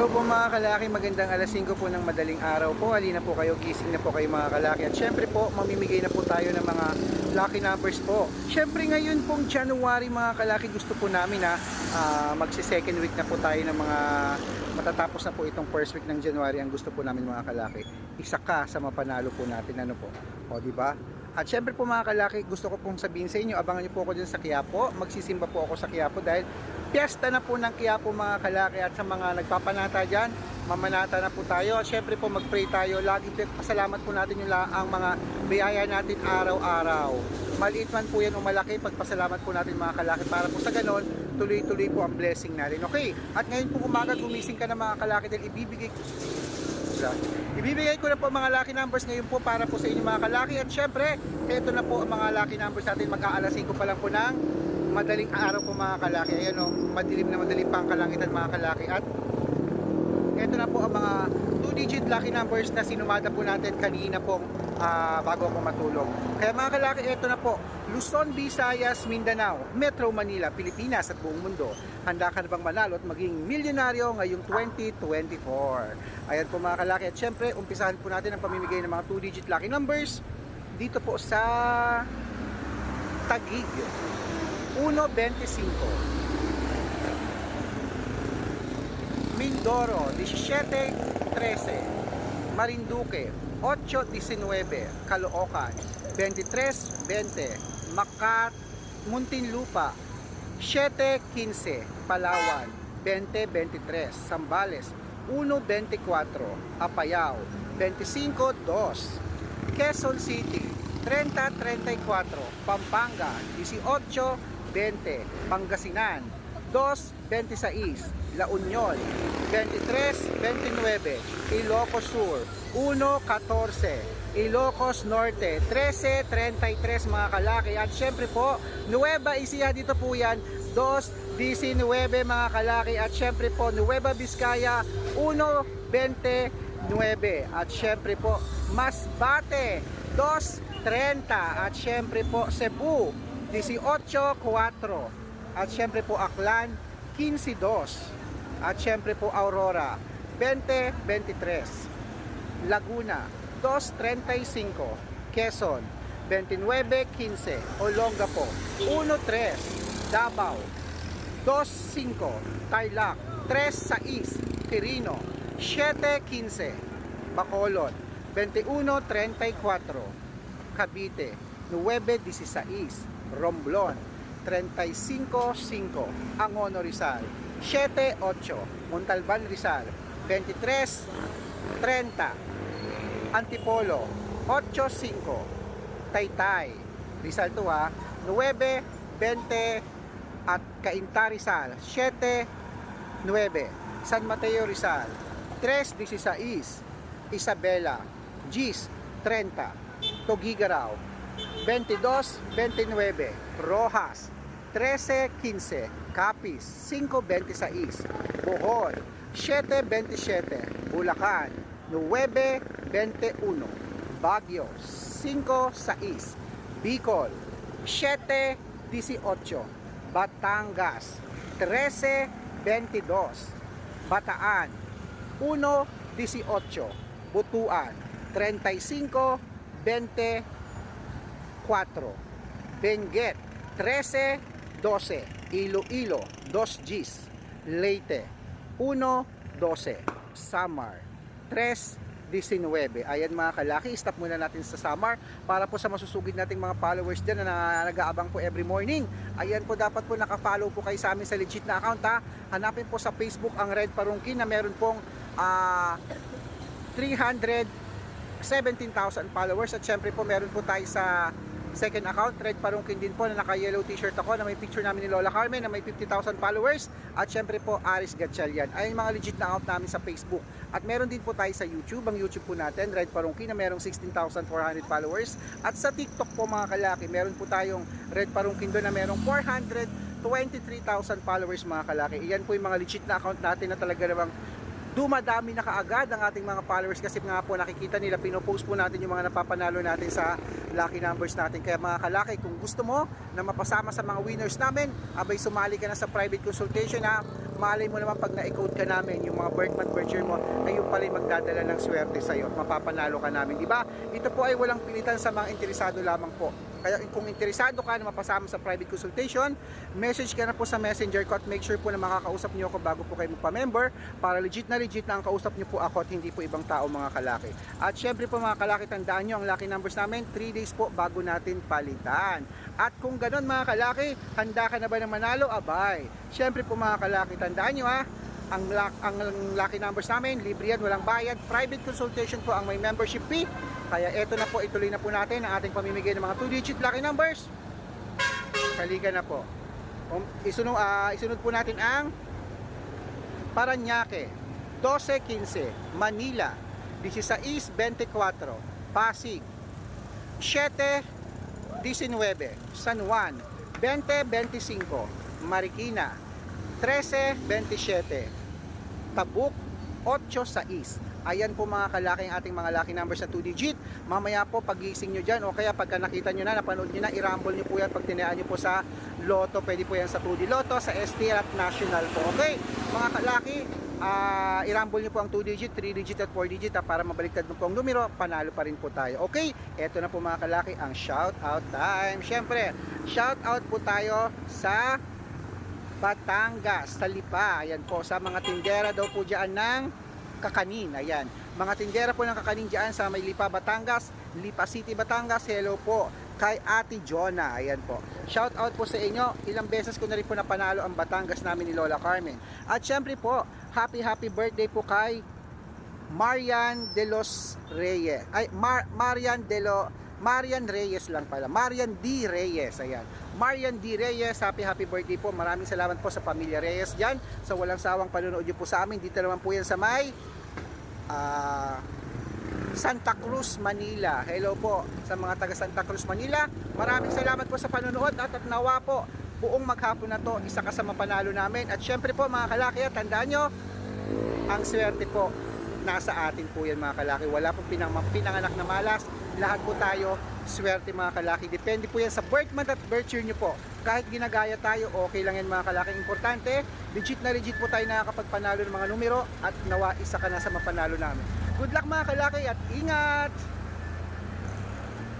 Hello po mga kalaki, magandang alas 5 po ng madaling araw po. Halina po kayo, gising na po kayo mga kalaki. At syempre po, mamimigay na po tayo ng mga lucky numbers po. Syempre ngayon pong January mga kalaki, gusto po namin magsi-second week na po tayo ng mga matatapos na po itong first week ng January. Ang gusto po namin mga kalaki, isa ka sa mapanalo po natin, ano po. O di ba? At syempre po mga kalaki, gusto ko pong sabihin sa inyo, abangan niyo po ako dyan sa Quiapo. Magsisimba po ako sa Quiapo dahil piyesta na po ng Quiapo mga kalaki. At sa mga nagpapanata dyan, mamanata na po tayo. At syempre po mag-pray tayo. Lagi pasalamat po natin yung ang mga biyaya natin araw-araw. Maliit man po yan o malaki, pagpasalamat po natin mga kalaki. Para po sa ganon, tuloy-tuloy po ang blessing natin. Okay? At ngayon po umaga, gumising ka na mga kalaki dahil ibibigay ko na po mga lucky numbers ngayon po para po sa inyo mga kalaki. At syempre, ito na po ang mga lucky numbers natin. Mag-aalasin ko pa lang po ng madaling araw po mga kalaki. Ayan o, madilim na madilim pa ang kalangitan mga kalaki. At ito na po ang mga 2-digit lucky numbers na sinumada po natin kanina po bago ako matulog. Kaya mga kalaki, ito na po: Luzon, Visayas, Mindanao, Metro Manila, Pilipinas at buong mundo. Handa ka na bang manalo at maging milyonaryo ngayong 2024? Ayan po mga kalaki. At syempre, umpisahan po natin ang pamimigay ng mga 2-digit lucky numbers dito po sa Taguig. 1.25, Mindoro 17.13, Marinduque 8.19, Caloocan 23.20, Muntinlupa 7.15, Palawan 20.23, Zambales 1.24, Apayao 25.2, Quezon City 30.34, Pampanga 18.20, Pangasinan 2.26, La Union 23.29, Ilocos Sur 1.14, Ilocos Norte 13.33 mga kalaki. At syempre po, Nueva Ecija, dito po yan 2.19 mga kalaki. At syempre po, Nueva Vizcaya 1.29. At syempre po, Masbate 2.30. At syempre po, Cebu 18.4. At syempre po, Aklan 15.2. At syempre po, Aurora 20.23, Laguna 2.35, Quezon 29.15, Olongapo 1.3, Davao 2.5, Tarlac 3.6, Quirino 7.15, Bacolod 21.34, Cavite 9.16, Romblon 35.5, Angono Rizal 7.8, Montalban Rizal 23.30, Antipolo 8.5, Taytay Rizal 2 9.20 at Cainta Rizal 7.9, San Mateo Rizal 3.16, Isabela Gis 30, Tugigaraw 22.29, Rojas 13.15, Capiz 5.26, Bohol 7.27, Bulacan 9.21, Baguio 5.6, Bicol 7.18, Batangas 13.22, Bataan 1.18, Butuan 35.24, Benguet 13.12, Iloilo 2 Gs, Leyte 1.12, Samar 3.19. Ayan mga kalaki, stop muna natin sa Samar para po sa masusugid nating mga followers dyan na nag-aabang po every morning. Ayan po, dapat po nakafollow po kayo sa amin sa legit na account ha. Hanapin po sa Facebook ang Red Parungkin na meron pong 317,000 followers. At syempre po meron po tayo sa second account, Red Parungkin din po, na naka-yellow t-shirt ako na may picture namin ni Lola Carmen na may 50,000 followers. At syempre po, Aris Gatchalian. Ayun mga legit na account namin sa Facebook. At meron din po tayo sa YouTube, ang YouTube po natin, Red Parungkin, na merong 16,400 followers. At sa TikTok po mga kalaki, meron po tayong Red Parungkin doon na merong 423,000 followers mga kalaki. Iyan po yung mga legit na account natin na talaga namang dumadami na kaagad ang ating mga followers kasi nga po nakikita nila, pinopost po natin yung mga napapanalo natin sa lucky numbers natin. Kaya mga kalaki, kung gusto mo na mapasama sa mga winners namin, abay sumali ka na sa private consultation ha. Malay mo naman pag na-code ka namin, yung mga birth month, birth year mo, ay yung pala magdadala ng swerte sa'yo at mapapanalo ka namin, di ba? Ito po ay walang pilitan sa mga interesado lamang po. Kaya kung interesado ka na mapasama sa private consultation, message ka na po sa messenger ko at make sure po na makakausap niyo ako bago po kayo magpa-member para legit na ang kausap niyo po ako at hindi po ibang tao mga kalaki. At syempre po mga kalaki, tandaan niyo ang lucky numbers namin, 3 days po bago natin palitan. At kung ganoon mga kalaki, handa ka na ba na manalo? Abay, syempre po mga kalaki, tandaan nyo ha, ang lucky numbers namin, libre yan, walang bayad, private consultation po ang may membership fee. Kaya eto na po, ituloy na po natin ang ating pamimigay ng mga 2-digit lucky numbers. Halika na po. Isunod po natin ang Parañaque, 12-15, Manila, 16-24, Pasig, 7-19, San Juan, 20-25, Marikina, 13-27, Tabuk, 8-6. Ayan po mga kalaki ang ating mga lucky numbers na 2-digit. Mamaya po pagising nyo dyan o kaya pagka nakita nyo na, napanood nyo na, i-rumble nyo po yan pag tinayaan nyo po sa Lotto. Pwede po yan sa 2D Lotto, sa STL at National po. Okay, mga kalaki, i-rumble nyo po ang 2-digit, 3-digit at 4-digit para mabaliktad mo po ang numero, panalo pa rin po tayo. Okay, eto na po mga kalaki ang shout out time. Syempre, shout out po tayo sa Batangas, sa Lipa. Ayan po, sa mga tindera daw po dyan ng kakanin. Ayan, mga tindera po ng kakanin dyan sa may Lipa, Batangas, Lipa City, Batangas. Hello po kay Ate Jonah. Ayan po, shout out po sa inyo. Ilang beses ko na rin po napanalo ang Batangas namin ni Lola Carmen. At syempre po, happy birthday po kay Marian de los Reyes. Ay, Marian Reyes lang pala. Marian D. Reyes. Ayan, Marian D. Reyes, happy birthday po. Maraming salamat po sa pamilya Reyes dyan sa walang sawang panunood nyo po sa amin. Dito naman po yan sa may Santa Cruz, Manila. Hello po sa mga taga Santa Cruz, Manila. Maraming salamat po sa panunood at nawa po buong maghapon na to, isa ka sa mapanalo namin. At syempre po mga kalaki, tandaan nyo, ang swerte po nasa atin po yan mga kalaki. Wala pong pinanganak na malas. Lahat po tayo swerte mga kalaki. Depende po yan sa birth month at birth year nyo po. Kahit ginagaya tayo, okay lang yan mga kalaki. Importante, legit po tayo nakakapagpanalo ng mga numero at nawa isa ka na sa mapanalo namin. Good luck mga kalaki at ingat!